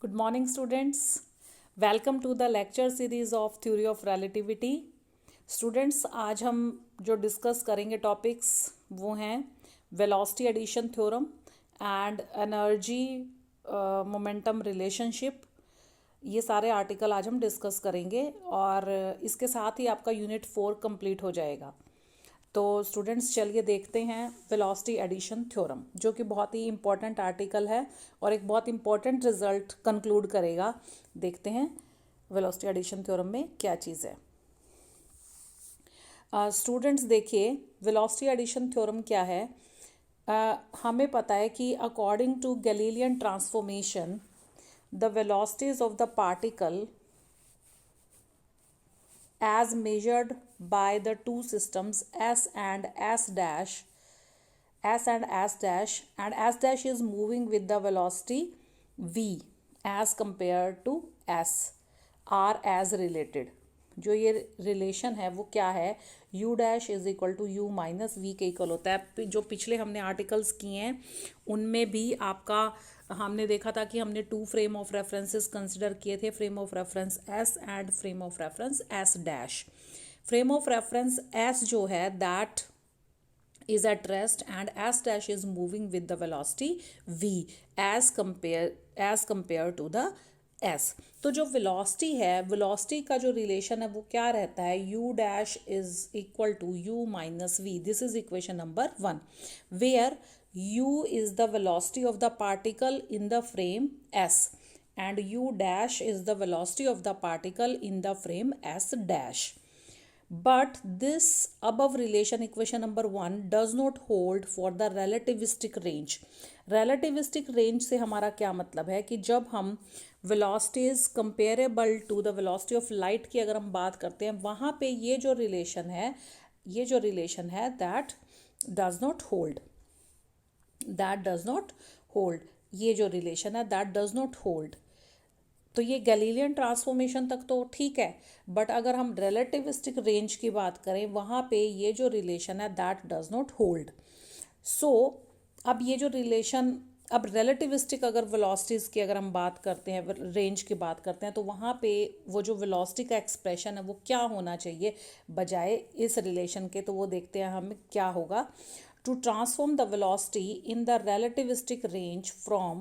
Good morning, students. Welcome to the lecture series of Theory of Relativity. Students, आज हम जो discuss करेंगे topics वो हैं velocity addition theorem and energy momentum relationship. ये सारे आर्टिकल आज हम डिस्कस करेंगे और इसके साथ ही आपका यूनिट 4 कंप्लीट हो जाएगा। तो स्टूडेंट्स चलिए देखते हैं वेलोसिटी एडिशन थ्योरम, जो कि बहुत ही इम्पॉर्टेंट आर्टिकल है और एक बहुत इम्पॉर्टेंट रिजल्ट कंक्लूड करेगा। देखते हैं वेलोसिटी एडिशन थ्योरम में क्या चीज़ है। स्टूडेंट्स देखिए, वेलोसिटी एडिशन थ्योरम क्या है। हमें पता है कि according to Galilean transformation the velocities of the particle as measured by the two systems S and S dash, and S dash is moving with the velocity V as compared to S are as related। जो ये relation है वो क्या है, U dash is equal to U minus V के equal होता है। जो पिछले हमने आर्टिकल्स किए हैं उनमें भी आपका हमने देखा था कि हमने 2 फ्रेम ऑफ रेफरेंसेस कंसिडर किए थे, frame of reference S and frame of reference S dash. Frame of reference S जो है that is at rest and S dash is moving with the velocity V as compared to the S। तो जो velocity है, velocity का जो relation है वो क्या रहता है, U dash is equal to U minus V। This is equation number 1 where U is the velocity of the particle in the frame S and U dash is the velocity of the particle in the frame S dash। But this above relation equation number 1 does not hold for the relativistic range। relativistic range से हमारा क्या मतलब है कि जब हम velocities comparable to the velocity of light की अगर हम बात करते हैं, वहाँ पे ये जो relation है that does not hold, ये जो relation है that does not hold। तो ये गैलीलियन ट्रांसफॉर्मेशन तक तो ठीक है, बट अगर हम रिलेटिविस्टिक रेंज की बात करें वहाँ पे ये जो रिलेशन है दैट डज नॉट होल्ड। सो अब ये जो रिलेशन, अब रिलेटिविस्टिक अगर वेलोसिटीज़ की अगर हम बात करते हैं, रेंज की बात करते हैं, तो वहाँ पे वो जो वेलोसिटी का एक्सप्रेशन है वो क्या होना चाहिए बजाय इस रिलेशन के। तो वो देखते हैं हमें क्या होगा। To transform the velocity in the relativistic range from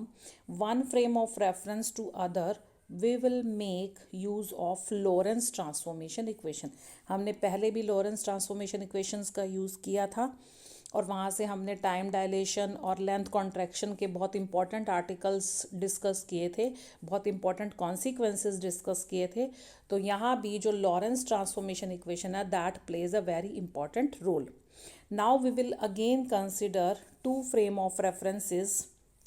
one frame of reference to other, we will make use of Lorentz transformation equation। हमने पहले भी Lorentz transformation equations का यूज़ किया था और वहाँ से हमने टाइम डायलेशन और लेंथ कॉन्ट्रैक्शन के बहुत इंपॉर्टेंट आर्टिकल्स डिस्कस किए थे, बहुत इंपॉर्टेंट कॉन्सिक्वेंसेस डिस्कस किए थे। तो यहाँ भी जो लॉरेंस ट्रांसफॉर्मेशन इक्वेशन है that plays a very important role. Now we will again consider 2 frame of references,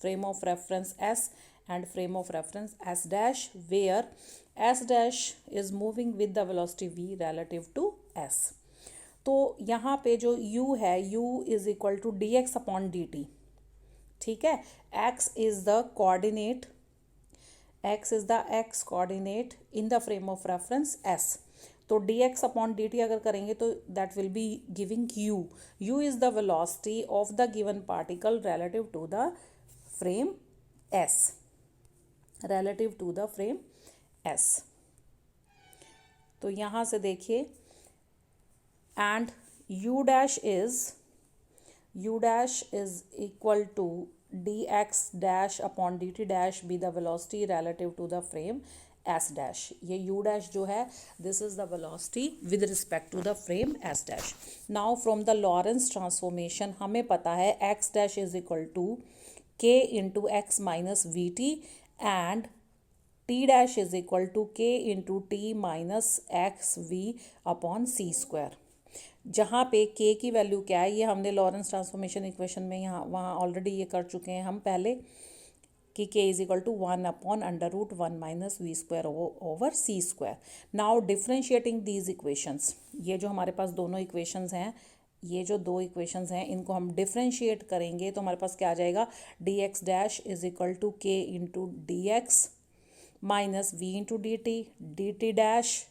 frame of reference S and frame of reference S dash, where S dash is moving with the velocity V relative to S। तो यहाँ पे जो U है, U is equal to dx upon dt, ठीक है। X is the coordinate in the frame of reference S। तो dx upon dt अगर करेंगे तो that will be giving u is the velocity of the given particle relative to the frame S। तो यहाँ से देखिए, and u dash is equal to dx dash upon dt dash be the velocity relative to the frame S dash। ये U dash जो है this is the velocity with respect to the frame S dash। Now from the Lorentz transformation हमें पता है x dash is equal to k into x minus vt and t dash is equal to k into t minus xv upon c square। जहाँ पे k की value क्या है, ये हमने लॉरेंस ट्रांसफॉर्मेशन इक्वेशन में यहाँ वहाँ ऑलरेडी ये कर चुके हैं हम पहले कि k is equal to 1 upon under root 1 minus v square over C square. Now differentiating these equations, ये जो हमारे पास दोनों इक्वेशंस हैं, ये जो 2 इक्वेशंस हैं इनको हम डिफ्रेंशिएट करेंगे तो हमारे पास क्या आ जाएगा, D x dash is equal to K into D X minus V into D T dash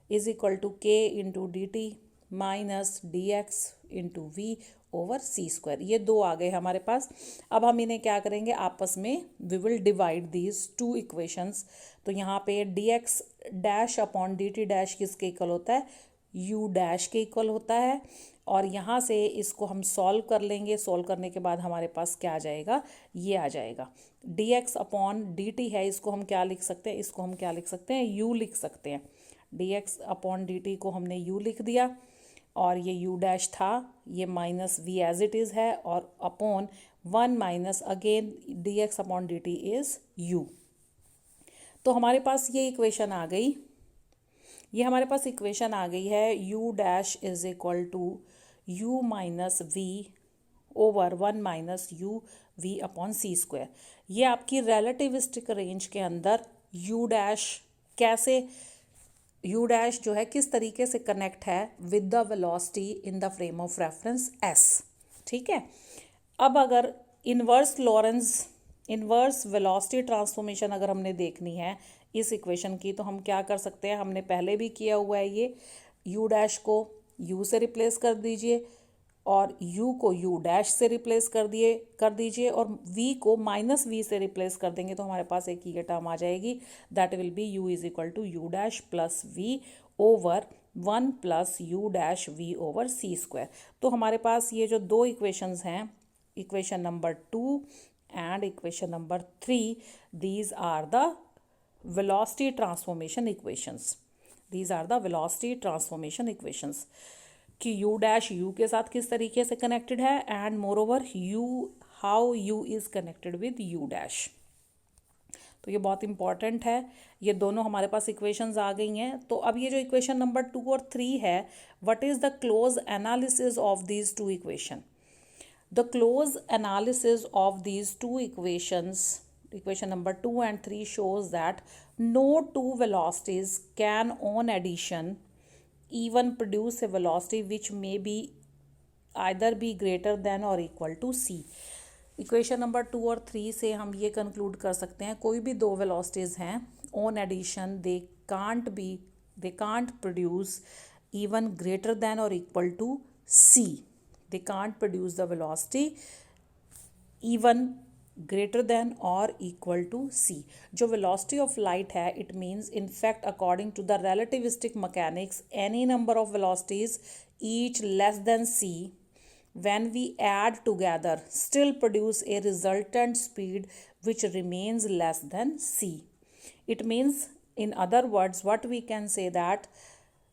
is equal to K into D T minus D X into V over C square. ये दो आ गए हमारे पास। अब हम इन्हें क्या करेंगे, आपस में we will divide these two equations. तो यहाँ पे d x dash upon d T dash किसके इक्वल होता है, यू डैश के इक्वल होता है। और यहाँ से इसको हम सॉल्व कर लेंगे। सॉल्व करने के बाद हमारे पास क्या आ जाएगा, ये आ जाएगा D x upon d T है, इसको हम क्या लिख सकते हैं, इसको हम क्या लिख सकते हैं, यू लिख सकते हैं। D x upon d T को हमने यू लिख दिया, और ये यू डैश था, ये minus v as it is है, और upon 1 minus again d x upon d t is u. तो हमारे पास ये इक्वेशन आ गई, ये हमारे पास इक्वेशन आ गई है, u dash is equal to u minus v over 1 minus u v upon C square. ये आपकी रिलेटिविस्टिक रेंज के अंदर यू डैश कैसे, यू डैश जो है किस तरीके से कनेक्ट है with the velocity in the frame of reference S. ठीक है, अब अगर इन्वर्स वेलोसिटी ट्रांसफॉर्मेशन अगर हमने देखनी है इस इक्वेशन की, तो हम क्या कर सकते हैं, हमने पहले भी किया हुआ है ये, यू डैश को यू से रिप्लेस कर दीजिए, और u को u डैश से रिप्लेस कर दीजिए, और v को माइनस v से रिप्लेस कर देंगे, तो हमारे पास एक ये टर्म आ जाएगी, that will be u is equal to u dash plus v over 1 plus u dash v over C square. तो हमारे पास ये जो दो इक्वेशंस हैं, equation number 2 and equation number 3, these are the velocity transformation equations. These are the velocity transformation equations कि u dash u के साथ किस तरीके से कनेक्टेड है, and moreover u, how u is connected with you dash. तो ये बहुत इंपॉर्टेंट है, ये दोनों हमारे पास इक्वेशंस आ गई हैं। तो अब ये जो इक्वेशन नंबर 2 और 3 है, what is the close analysis of these two equation. The close analysis of these two equations, equation number 2 and 3 shows that no two velocities can on addition even produce a velocity which may be either be greater than or equal to c। Equation number 2 और 3 से हम ये conclude कर सकते हैं, कोई भी दो वेलोसिटीज हैं on addition they can't produce even greater than और equal to c। They can't produce the velocity even greater than और इक्वल टू c। जो वेलोसिटी ऑफ लाइट है, it means in fact according to the relativistic mechanics any number of velocities each less than c when we add together still produce a resultant speed which remains less than c। It means, in other words, what we can say that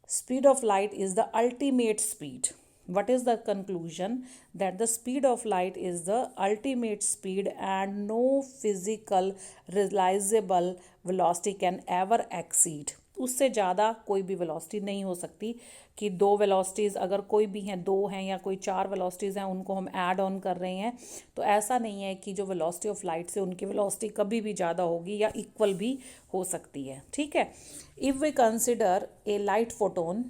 speed of light is the ultimate speed. What is the conclusion? That the speed of light is the ultimate speed and no physical realizable velocity can ever exceed। उससे ज़्यादा कोई भी velocity नहीं हो सकती, कि दो velocities अगर कोई भी हैं, दो हैं या कोई चार वेलोसिटीज़ हैं, उनको हम ऐड ऑन कर रहे हैं, तो ऐसा नहीं है कि जो वेलोसिटी ऑफ लाइट से उनकी वेलोसिटी कभी भी ज़्यादा होगी या इक्वल भी हो सकती है। ठीक है, if we consider a light photon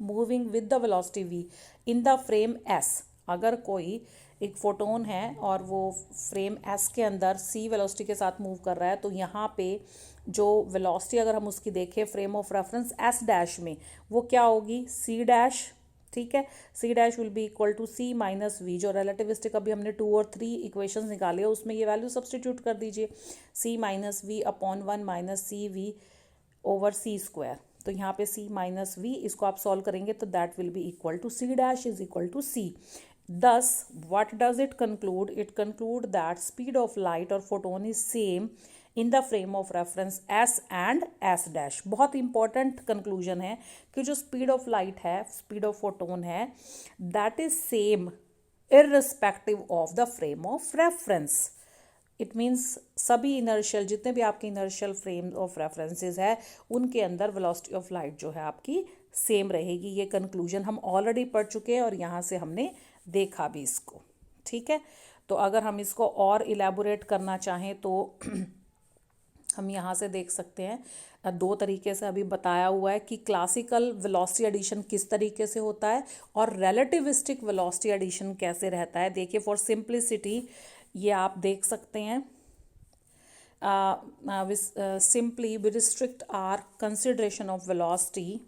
moving with the velocity v in the frame s, अगर कोई एक फोटोन है और वो फ्रेम s के अंदर c वेलोसिटी के साथ मूव कर रहा है, तो यहाँ पे जो वेलोसिटी अगर हम उसकी देखें frame of reference s dash में, वो क्या होगी, c डैश। ठीक है, c dash will be equal to c minus v। जो रिलेटिविस्टिक अभी हमने 2 और 3 इक्वेशंस निकाले, उसमें ये वैल्यू सब्सटीट्यूट कर दीजिए, c minus v upon 1 minus c v over सी स्क्वायर। तो यहाँ पे c माइनस v, इसको आप सॉल्व करेंगे तो that will be equal to c dash is equal to c। Thus, what does it conclude? It conclude that speed of light or photon is same in the frame of reference s and s dash। बहुत important conclusion है कि जो speed of light है, speed of photon है, that is same irrespective of the frame of reference। It means सभी inertial, जितने भी आपके इनर्शियल फ्रेम ऑफ रेफरेंसेस है, उनके अंदर वेलोसिटी ऑफ लाइट जो है आपकी सेम रहेगी। ये कंक्लूजन हम ऑलरेडी पढ़ चुके हैं और यहाँ से हमने देखा भी इसको। ठीक है, तो अगर हम इसको और इलेबोरेट करना चाहें तो हम यहाँ से देख सकते हैं, दो तरीके से अभी बताया हुआ है कि क्लासिकल वेलोसिटी एडिशन किस तरीके से होता है और रिलेटिविस्टिक वेलोसिटी एडिशन कैसे रहता है। देखिए, फॉर सिंप्लिसिटी ये आप देख सकते हैं, simply we restrict our consideration of velocity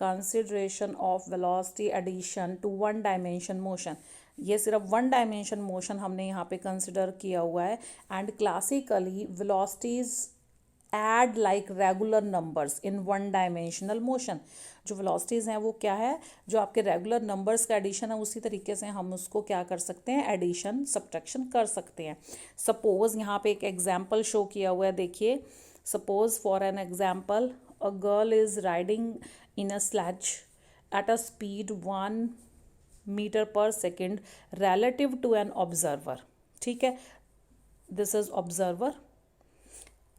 consideration of velocity addition to one dimension motion, ये सिर्फ वन डायमेंशन मोशन हमने यहाँ पे कंसिडर किया हुआ है. And classically velocities add like regular numbers in one dimensional motion. जो वेलोसिटीज़ हैं वो क्या है, जो आपके रेगुलर नंबर्स का एडिशन है, उसी तरीके से हम उसको क्या कर सकते हैं, एडिशन सब्ट्रैक्शन कर सकते हैं. सपोज यहाँ पे एक एग्जाम्पल शो किया हुआ है, देखिए. Suppose for an example, a girl is riding in a sledge at a speed 1 metre per second relative to an observer. ठीक है, दिस इज ऑब्जर्वर.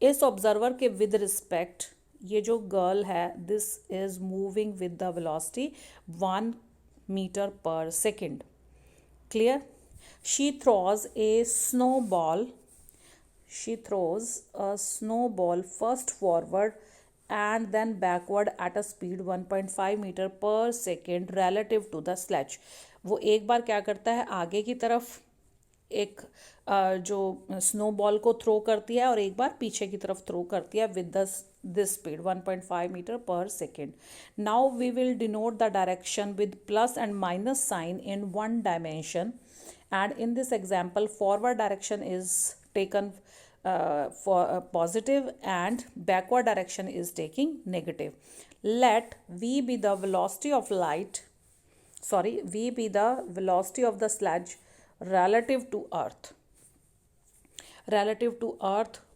इस ऑब्जर्वर के विद रिस्पेक्ट ये जो गर्ल है, this is moving with the velocity 1 metre per second. Clear. She throws a snowball. She throws a snowball first forward and then backward at a speed 1.5 meter per second relative to the sledge. वो एक बार क्या करता है, आगे की तरफ एक जो स्नोबॉल को थ्रो करती है और एक बार पीछे की तरफ थ्रो करती है with this speed 1.5 metre per second. Now we will denote the direction with plus and minus sign in one dimension. And in this example forward direction is taken for positive and backward direction is taking negative. Let v be the velocity of light, v be the velocity of the sledge relative to earth,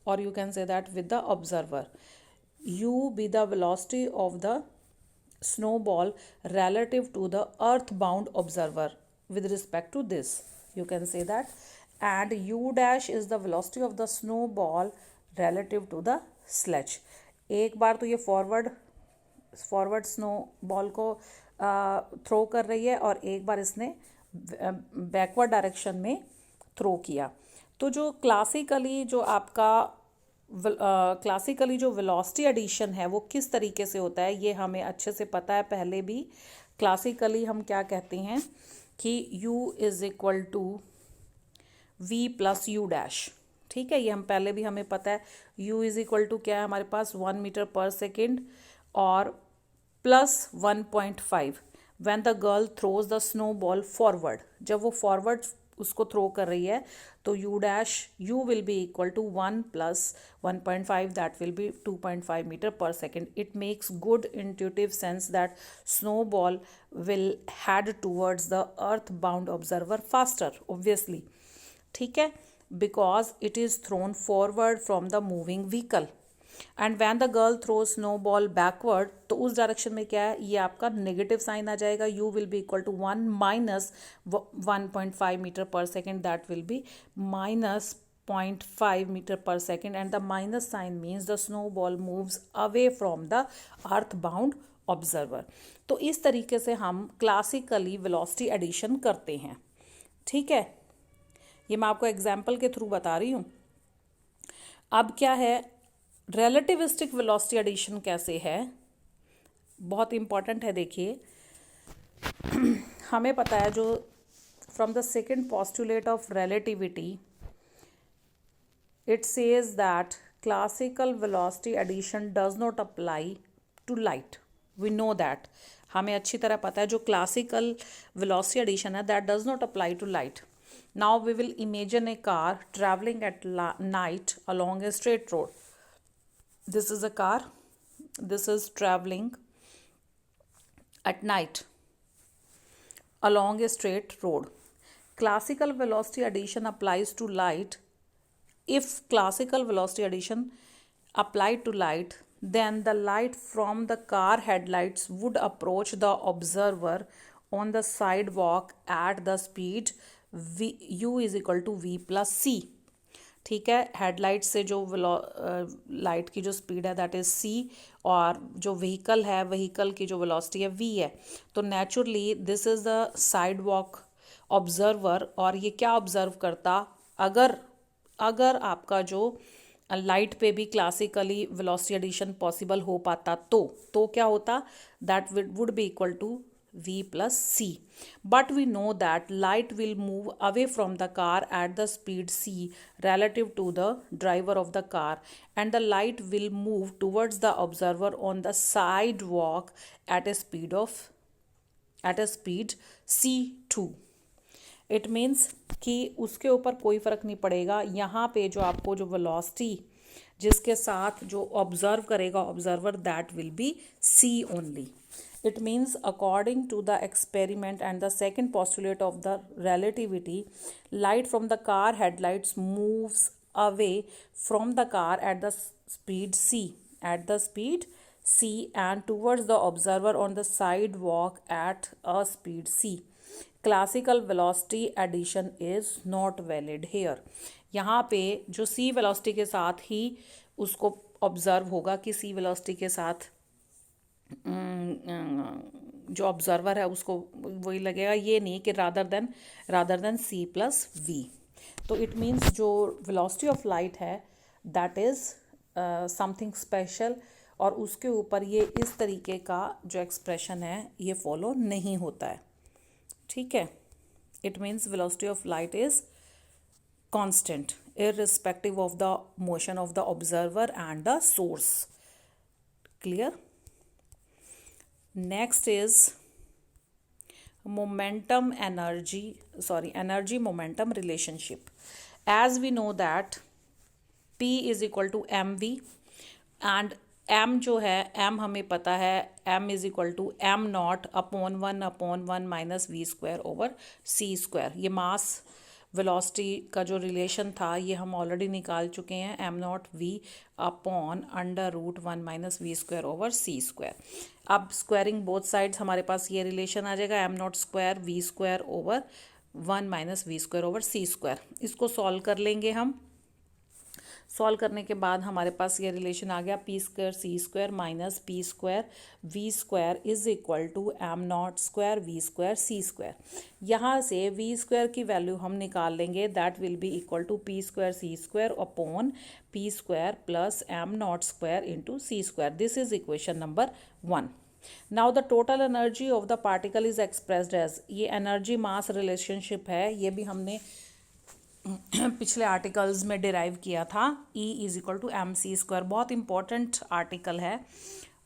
or you can say that with the observer. U be the velocity of the snowball relative to the earthbound observer with respect to this, you can say that. And u dash is the velocity of the snowball relative to the sledge. एक बार तो ये forward snowball को throw कर रही है और एक बार इसने बैकवर्ड डायरेक्शन में थ्रो किया. तो जो क्लासिकली जो वेलोसिटी एडिशन है वो किस तरीके से होता है, ये हमें अच्छे से पता है पहले भी. क्लासिकली हम क्या कहते हैं कि u is equal to v plus u dash. ठीक है, ये हम पहले भी हमें पता है. u इज इक्वल टू क्या है हमारे पास, 1 मीटर पर सेकेंड और plus 1.5 when the girl throws the snow ball forward. जब वो फॉरवर्ड उसको थ्रो कर रही है तो u will be equal to 1 plus 1.5, that will be 2.5 metre per second. It makes good intuitive sense that snow ball will head towards the earth bound observer faster, obviously. ठीक है, because it is thrown forward from the moving vehicle. And when the girl throw snow ball backward, तो उस direction में क्या है, ये आपका negative sign आ जाएगा. u will be equal to 1 minus 1.5 metre per second, that will be minus 0.5 metre per second. And the minus sign means the snow ball moves away from the earth bound observer. तो इस तरीके से हम classically velocity addition करते हैं. ठीक है, ये मैं आपको एग्जाम्पल के थ्रू बता रही हूँ. अब क्या है, रिलेटिविस्टिक वेलोसिटी एडिशन कैसे है, बहुत इंपॉर्टेंट है. देखिए, हमें पता है जो from the second postulate of relativity, it says that classical velocity addition does not apply to light. We know that, हमें अच्छी तरह पता है जो क्लासिकल वेलोसिटी एडिशन है that does not apply to light. Now we will imagine a car traveling at night along a straight road. This is a car. This is traveling at night along a straight road. Classical velocity addition applies to light. If classical velocity addition applied to light, then the light from the car headlights would approach the observer on the sidewalk at the speed u is equal to v plus c. ठीक है, headlight से जो light की जो speed है that is c, और जो vehicle है, व्हीकल की जो वेलोसिटी है v है. तो naturally this is the side walk observer. और ये क्या ऑब्जर्व करता, अगर आपका जो लाइट पे भी क्लासिकली वेलोसिटी एडिशन पॉसिबल हो पाता तो क्या होता, that would be equal to v plus c. But we know that light will move away from the car at the speed c relative to the driver of the car, and the light will move towards the observer on the sidewalk at a speed c2. It means कि उसके ऊपर कोई फ़र्क नहीं पड़ेगा। यहाँ पे जो आपको जो वेलोसिटी जिसके साथ जो ऑब्जर्व करेगा observer, that will be c only. It means according to the experiment and the second postulate of the relativity, light from the car headlights moves away from the car at the speed c and towards the observer on the sidewalk at a speed c. Classical velocity addition is not valid here. यहाँ पे जो सी velocity के साथ ही उसको observe होगा कि सी velocity के साथ जो ऑब्जर्वर है उसको वही लगेगा, ये नहीं कि rather than c plus v. तो इट मीन्स जो वेलोसिटी ऑफ लाइट है दैट इज़ समथिंग स्पेशल, और उसके ऊपर ये इस तरीके का जो एक्सप्रेशन है ये फॉलो नहीं होता है. ठीक है. It means velocity of light is constant irrespective of the motion of the observer and the source. Clear? Next is energy momentum relationship. As we know that P is equal to mv and m जो है m हमें पता है m is equal to m naught upon one minus v square over C square. ये mass velocity का जो relation था ये हम ऑलरेडी निकाल चुके हैं, m naught v upon under root 1 minus v square over सी स्क्वायर. अब स्क्वायरिंग बोथ साइड्स हमारे पास ये रिलेशन आ जाएगा m naught square v square over 1 minus v square over सी स्क्वायर. इसको सॉल्व कर लेंगे हम. सॉल्व करने के बाद हमारे पास ये रिलेशन आ गया p square C square minus P square v square is equal to M naught square v square C square. यहाँ से वी स्क्वायर की वैल्यू हम निकाल लेंगे, that will be equal to P square C square upon p square plus M naught square into c square. This is equation number 1. Now the total energy of the particle is expressed as, ये energy mass relationship है, ये भी हमने पिछले articles में derive किया था. E is equal to M C square, बहुत इंपॉर्टेंट आर्टिकल है.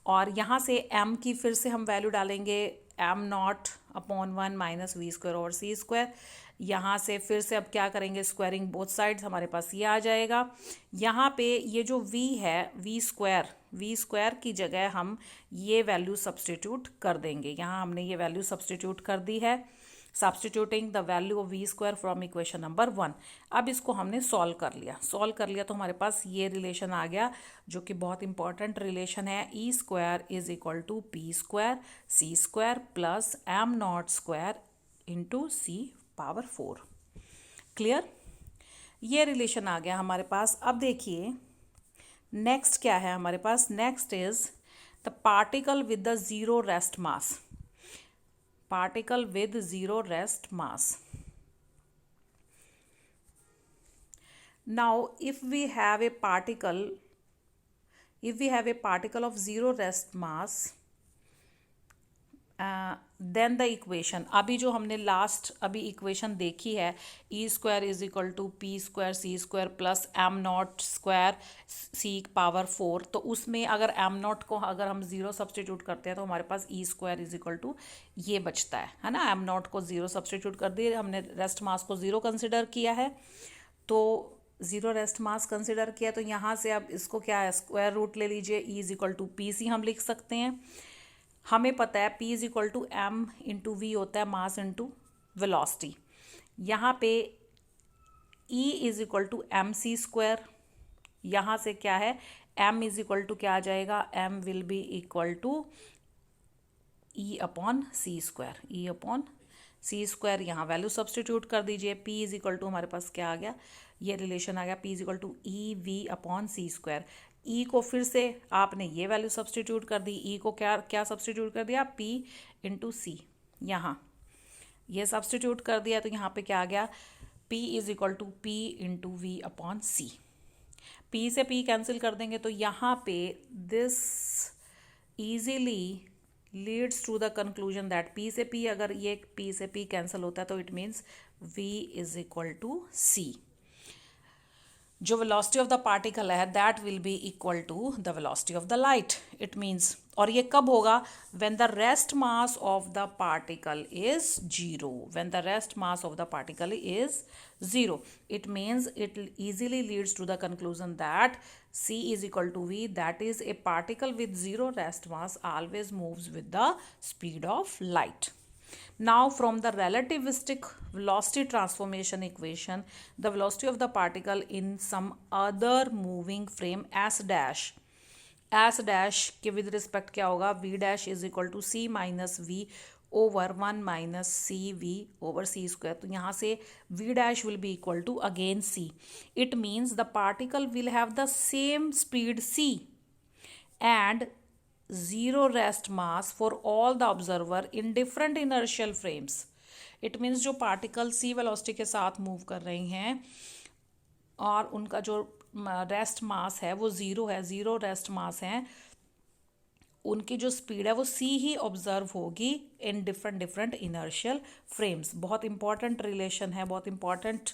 और यहाँ से m की फिर से हम वैल्यू डालेंगे m naught upon 1 minus v square और सी स्क्वायर. यहाँ से फिर से अब क्या करेंगे, स्क्वायरिंग बोथ साइड्स, हमारे पास ये आ जाएगा. यहाँ पे ये जो v है वी स्क्वायर की जगह हम ये वैल्यू सब्सटीट्यूट कर देंगे. यहाँ हमने ये वैल्यू सब्सटीट्यूट कर दी है, substituting the value of v square from equation number 1. अब इसको हमने सॉल्व कर लिया तो हमारे पास ये रिलेशन आ गया जो कि बहुत इंपॉर्टेंट रिलेशन है. E square is equal to P square C square plus M naught square into C power 4. Clear? ये रिलेशन आ गया हमारे पास. अब देखिए नेक्स्ट क्या है हमारे पास. Next is the particle with the zero rest mass. Particle with zero rest mass. Now if we have a particle of zero rest mass, then the equation, अभी जो हमने अभी इक्वेशन देखी है E square is equal to P square C square plus M naught square C power 4, तो उसमें अगर am not को अगर हम ज़ीरो सब्सटीट्यूट करते हैं तो हमारे पास ई स्क्वायर इज इक्वल टू ये बचता है ना. एम नॉट को ज़ीरो सब्सटीट्यूट कर दिए, हमने रेस्ट मास को ज़ीरो कंसिडर किया है, तो ज़ीरो रेस्ट मास कंसिडर किया, तो यहाँ से अब इसको क्या है, स्क्वायर रूट ले लीजिए. E is equal to p c हम लिख सकते हैं. हमें पता है P is equal to m into v होता है मास इंटू वेलोसिटी. यहाँ पे E is equal to M C square. यहाँ से क्या है, M इज इक्वल टू क्या आ जाएगा, M will be equal to E upon C square. E upon C square, यहाँ वैल्यू सब्सटीट्यूट कर दीजिए. P इज इक्वल टू हमारे पास क्या आ गया, ये रिलेशन आ गया P is equal to E V upon C square. E को फिर से आपने ये वैल्यू सब्सटीट्यूट कर दी. ई को क्या सब्सटीट्यूट कर दिया, P इंटू सी. यहाँ ये सब्सटीट्यूट कर दिया तो यहाँ पे क्या आ गया, P is equal to P into v upon c. P से P कैंसिल कर देंगे तो यहाँ पे this easily leads to the conclusion that p से पी, अगर ये पी से पी कैंसिल होता है तो it means v is equal to c। जो वेलोसिटी ऑफ द पार्टिकल है that will be equal to the velocity of the light. It means, और ये कब होगा? When the rest mass of the particle is zero. When the rest mass of the particle is zero, it means it easily leads to the conclusion that c is equal to v, that is a particle with zero rest mass always moves with the speed of light. Now from the relativistic velocity transformation equation, the velocity of the particle in some other moving frame s dash के with respect क्या होगा? v dash is equal to c minus v over 1 minus cv over c square. तो यहाँ से v dash will be equal to again c. It means the particle will have the same speed c and zero rest mass for all the observer in different inertial frames. It means जो particle c velocity के साथ move कर रही हैं और उनका जो rest mass है वो ज़ीरो है, ज़ीरो रेस्ट मास है, उनकी जो स्पीड है वो c ही ऑब्जर्व होगी इन डिफरेंट इनर्शियल फ्रेम्स। बहुत इंपॉर्टेंट रिलेशन है, बहुत इंपॉर्टेंट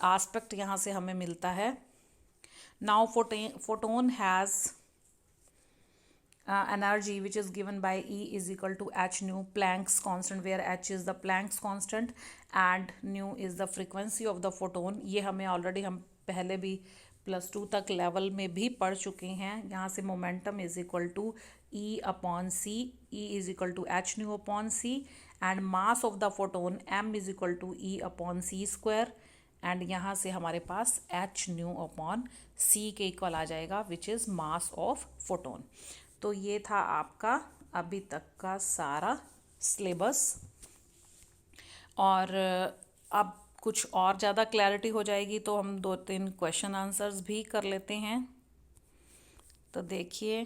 आस्पेक्ट यहाँ से हमें मिलता है। Now photon has energy which is given by E is equal to h nu Planck's constant, where h is the Planck's constant and nu is the frequency of the photon। ये हमें already हम पहले भी +2 तक level में भी पढ़ चुके हैं। यहाँ से momentum is equal to E upon c, E is equal to h nu upon c, and mass of the photon m is equal to E upon C square, and यहाँ से हमारे पास h nu अपॉन c के equal आ जाएगा which is mass of photon. तो ये था आपका अभी तक का सारा सिलेबस, और अब कुछ और ज़्यादा क्लैरिटी हो जाएगी तो हम 2-3 क्वेश्चन आंसर्स भी कर लेते हैं। तो देखिए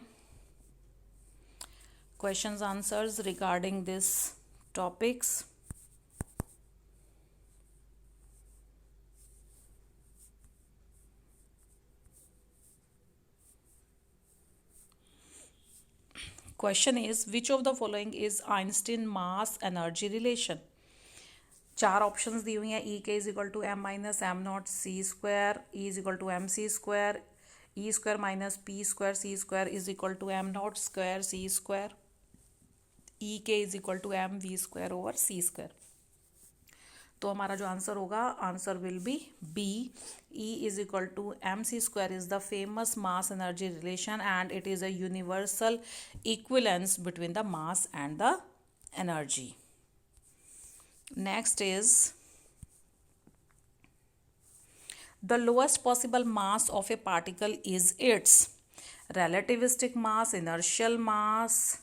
questions answers regarding this topics. Question is which of the following is Einstein mass energy relation. 4 options दी हुई हैं। E K is equal to M minus M naught C square, E is equal to M C square, E square minus P square C square is equal to M naught square C square, E K is equal to M V square over C square. तो हमारा जो answer होगा, answer will be B, E is equal to M C square is the famous mass energy relation and it is a universal equivalence between the mass and the energy. Next is the lowest possible mass of a particle is its relativistic mass, inertial mass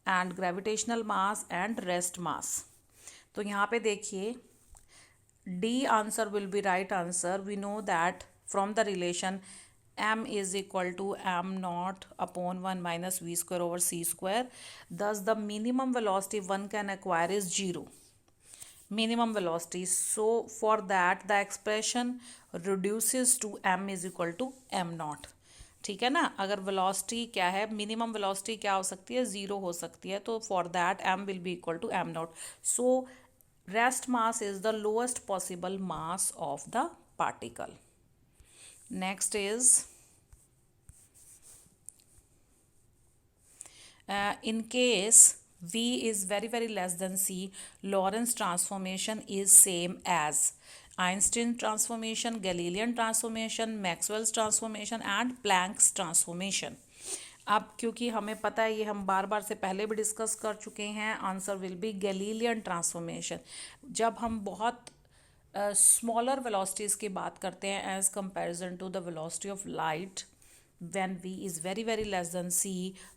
and gravitational mass and rest mass। तो यहाँ पे देखिए D answer will be right answer. We know that from the relation m is equal to m naught upon 1 minus v square over c square. Thus the minimum velocity one can acquire is 0. Minimum velocity. So for that the expression reduces to m is equal to m naught। ठीक है ना। अगर velocity क्या है, minimum velocity क्या हो सकती है, 0 हो सकती है। तो for that m will be equal to m naught। So rest mass is the lowest possible mass of the particle. Next is in case v is very less than c, Lorentz transformation is same as Einstein transformation, Galilean transformation, Maxwell's transformation and Planck's transformation। अब क्योंकि हमें पता है, ये हम बार बार से पहले भी डिस्कस कर चुके हैं, answer will be Galilean transformation. जब हम बहुत स्मॉलर वेलोसिटीज़ की बात करते हैं as comparison to the velocity of light, when v is very less than c,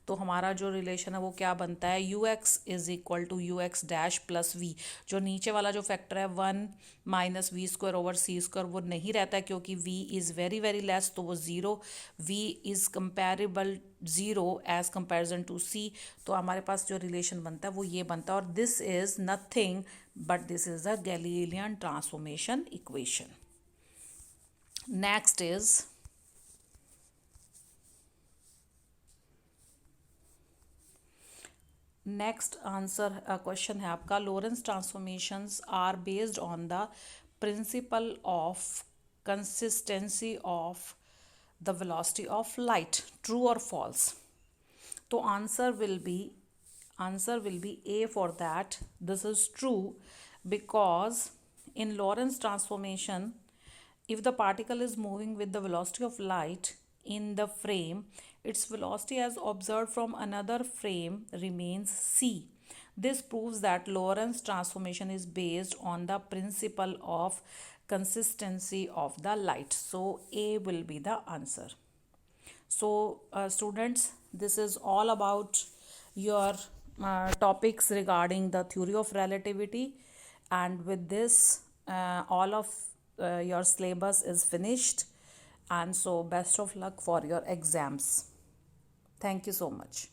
तो हमारा जो रिलेशन है वो क्या बनता है, ux is equal to u x dash plus v. जो नीचे वाला जो फैक्टर है 1 माइनस वी स्क्वायर ओवर सी स्क्वायर वो नहीं रहता है क्योंकि v इज़ वेरी लेस, तो वो zero, v is comparable zero as comparison to c। तो हमारे पास जो रिलेशन बनता है वो ये बनता है, और this is nothing but this is the Galilean transformation equation. Next is next answer question है आपका, Lorentz transformations are based on the principle of consistency of the velocity of light, true और फॉल्स? तो answer will be A for that. This is true because in Lorentz transformation, if the particle is moving with the velocity of light in the frame, its velocity as observed from another frame remains c. This proves that Lorentz transformation is based on the principle of consistency of the light. So A will be the answer. So, students, this is all about your topics regarding the theory of relativity, and with this, all of your syllabus is finished. And so, best of luck for your exams. Thank you so much.